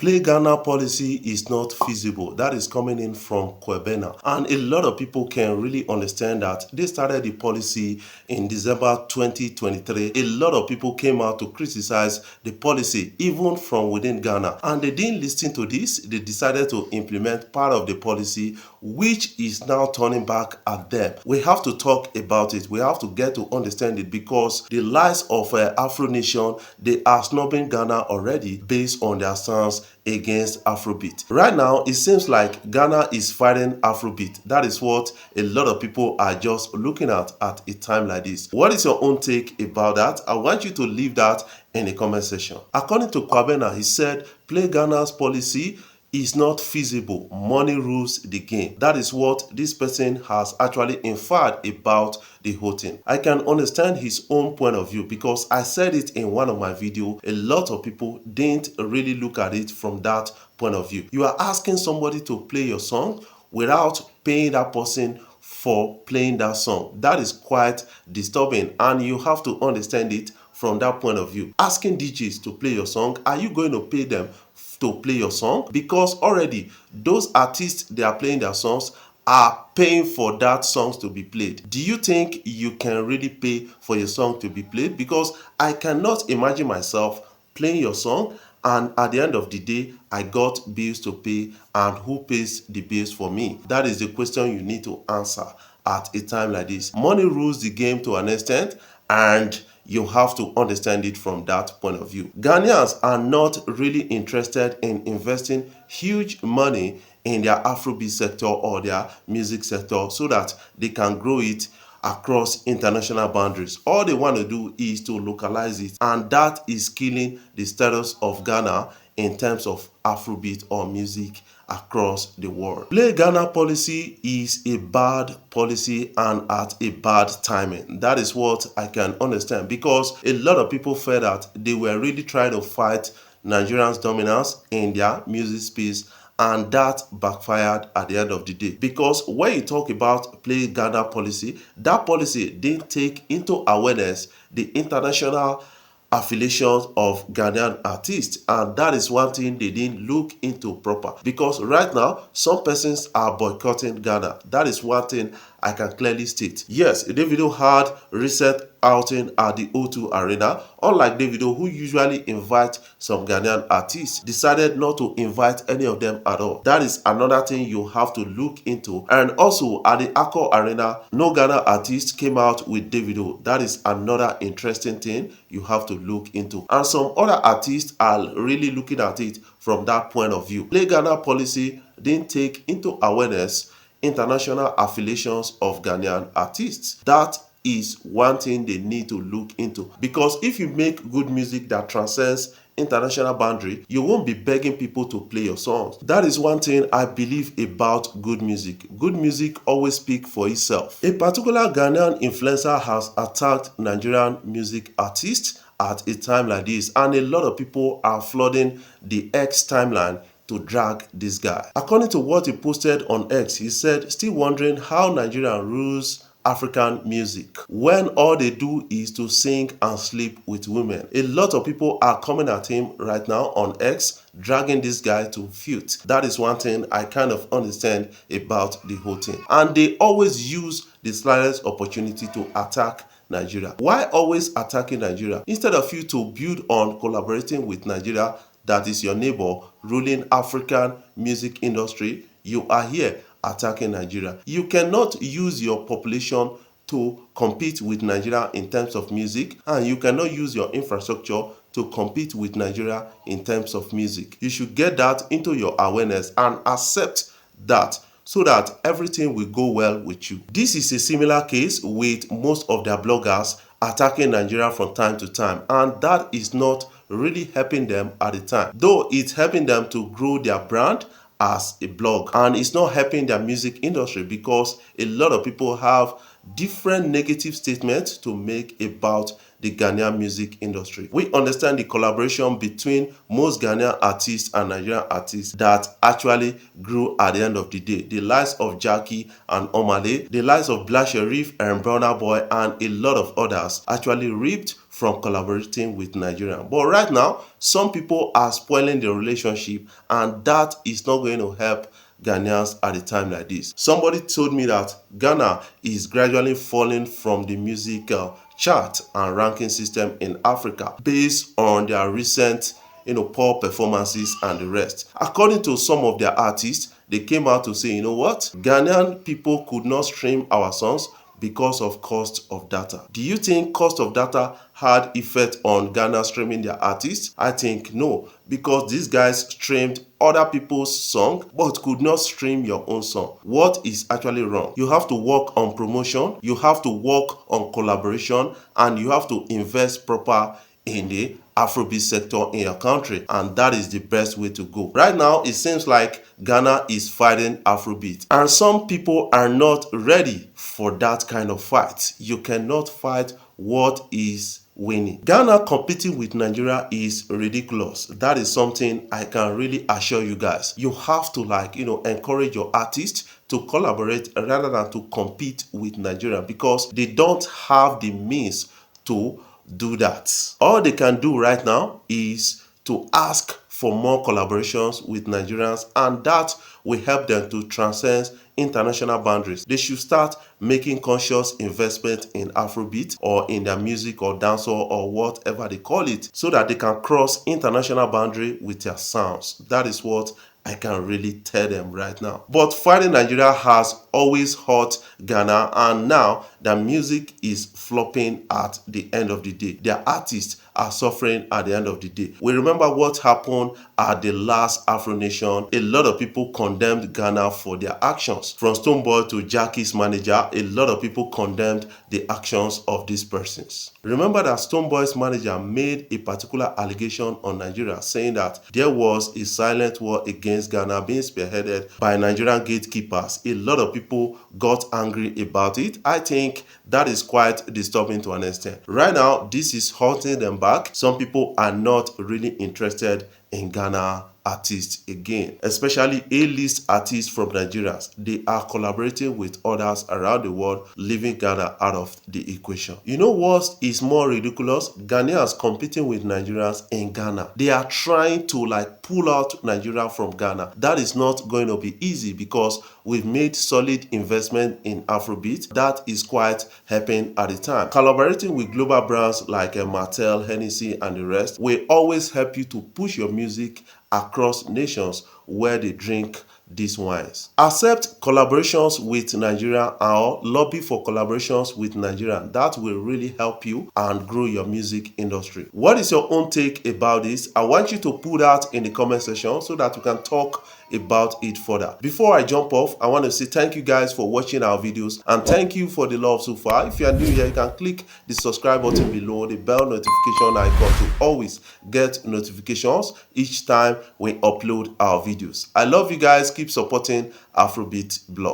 Play Ghana policy is not feasible. That is coming in from Kwebena. And a lot of people can really understand that they started the policy in December 2023. A lot of people came out to criticize the policy, even from within Ghana. And they didn't listen to this. They decided to implement part of the policy, which is now turning back at them. We have to talk about it. We have to get to understand it, because the lies of Afro Nation, they are snubbing Ghana already based on their stance against Afrobeat. Right now, it seems like Ghana is fighting Afrobeat. That is what a lot of people are just looking at a time like this. What is your own take about that? I want you to leave that in the comment section. According to Kwabena, he said, Play Ghana's policy is not feasible. Money rules the game. That is what this person has actually inferred about the whole thing. I can understand his own point of view, because I said it in one of my videos. A lot of people didn't really look at it from that point of view. You are asking somebody to play your song without paying that person for playing that song. That is quite disturbing, and you have to understand it from that point of view. Asking DJs to play your song, are you going to pay them to play your song? Because already those artists, they are playing their songs, are paying for that songs to be played. Do you think you can really pay for your song to be played? Because I cannot imagine myself playing your song and at the end of the day I got bills to pay, and who pays the bills for me? That is the question you need to answer at a time like this. Money rules the game to an extent, and you have to understand it from that point of view. Ghanaians are not really interested in investing huge money in their Afrobeat sector or their music sector so that they can grow it across international boundaries. All they want to do is to localize it, and that is killing the status of Ghana in terms of Afrobeat or music across the world. Play Ghana policy is a bad policy and at a bad timing. That is what I can understand, because a lot of people felt that they were really trying to fight Nigerians' dominance in their music space, and that backfired at the end of the day. Because when you talk about Play Ghana policy, that policy didn't take into awareness the international affiliations of Ghanaian artists, and that is one thing they didn't look into proper. Because right now some persons are boycotting Ghana. That is one thing I can clearly state. Yes, Davido had recent outing at the O2 Arena. Unlike Davido, who usually invites some Ghanaian artists, decided not to invite any of them at all. That is another thing you have to look into. And also at the Accor Arena, no Ghana artist came out with Davido. That is another interesting thing you have to look into. And some other artists are really looking at it from that point of view. Play Ghana policy didn't take into awareness international affiliations of Ghanaian artists. That is one thing they need to look into, because if you make good music that transcends international boundary, you won't be begging people to play your songs. That is one thing I believe about good music. Good music always speaks for itself. A particular Ghanaian influencer has attacked Nigerian music artists at a time like this, and a lot of people are flooding the X timeline to drag this guy. According to what he posted on X, he said, still wondering how Nigeria rules African music when all they do is to sing and sleep with women. A lot of people are coming at him right now on X, dragging this guy to feud. That is one thing I kind of understand about the whole thing. And they always use the slightest opportunity to attack Nigeria. Why always attacking Nigeria? Instead of you to build on collaborating with Nigeria, that is your neighbor ruling African music industry, you are here attacking Nigeria. You cannot use your population to compete with Nigeria in terms of music, and you cannot use your infrastructure to compete with Nigeria in terms of music. You should get that into your awareness and accept that, so that everything will go well with you. This is a similar case with most of their bloggers attacking Nigeria from time to time, and that is not really helping them at the time, though it's helping them to grow their brand as a blog, and it's not helping their music industry, because a lot of people have different negative statements to make about the Ghanaian music industry. We understand the collaboration between most Ghanaian artists and Nigerian artists that actually grew at the end of the day. The likes of Jackie and Omale, the likes of Black Sherif and Burna Boy, and a lot of others actually reaped from collaborating with Nigeria. But right now, some people are spoiling the relationship, and that is not going to help Ghanaians at a time like this. Somebody told me that Ghana is gradually falling from the music chart and ranking system in Africa based on their recent poor performances and the rest. According to some of their artists, they came out to say, you know what? Ghanaian people could not stream our songs because of cost of data. Do you think cost of data had effect on Ghana streaming their artists? I think no, because these guys streamed other people's song but could not stream your own song. What is actually wrong? You have to work on promotion, you have to work on collaboration, and you have to invest proper in the Afrobeat sector in your country, and that is the best way to go. Right now, it seems like Ghana is fighting Afrobeat, and some people are not ready for that kind of fight. You cannot fight what is winning. Ghana competing with Nigeria is ridiculous. That is something I can really assure you guys. You have to encourage your artists to collaborate rather than to compete with Nigeria, because they don't have the means to do that. All they can do right now is to ask for more collaborations with Nigerians, and that will help them to transcend international boundaries. They should start making conscious investment in Afrobeat or in their music or dancehall or whatever they call it, so that they can cross international boundary with their sounds. That is what I can really tell them right now. But fighting Nigeria has always hurt Ghana, and now their music is flopping at the end of the day. Their artists are suffering at the end of the day. We remember what happened at the last Afro Nation. A lot of people condemned Ghana for their actions. From Stonebwoy to Jackie's manager, a lot of people condemned the actions of these persons. Remember that Stonebwoy's manager made a particular allegation on Nigeria, saying that there was a silent war against Ghana being spearheaded by Nigerian gatekeepers. A lot of people got angry about it. I think that is quite disturbing to an extent. Right now, this is holding them back. Some people are not really interested in Ghana artists again, especially A-list artists from Nigeria. They are collaborating with others around the world, leaving Ghana out of the equation. You know what is more ridiculous? Ghanaians competing with Nigerians in Ghana. They are trying to pull out Nigeria from Ghana. That is not going to be easy, because we've made solid investment in Afrobeat. That is quite helping at the time. Collaborating with global brands like Mattel, Hennessy, and the rest will always help you to push your music across nations where they drink these wines. Accept collaborations with Nigeria or lobby for collaborations with Nigeria. That will really help you and grow your music industry. What is your own take about this? I want you to put that in the comment section so that we can talk about it further. Before I jump off, I want to say thank you guys for watching our videos, and thank you for the love so far. If you are new here, you can click the subscribe button below, the bell notification icon, to always get notifications each time we upload our videos. I love you guys. Keep supporting Afrobeat Blog.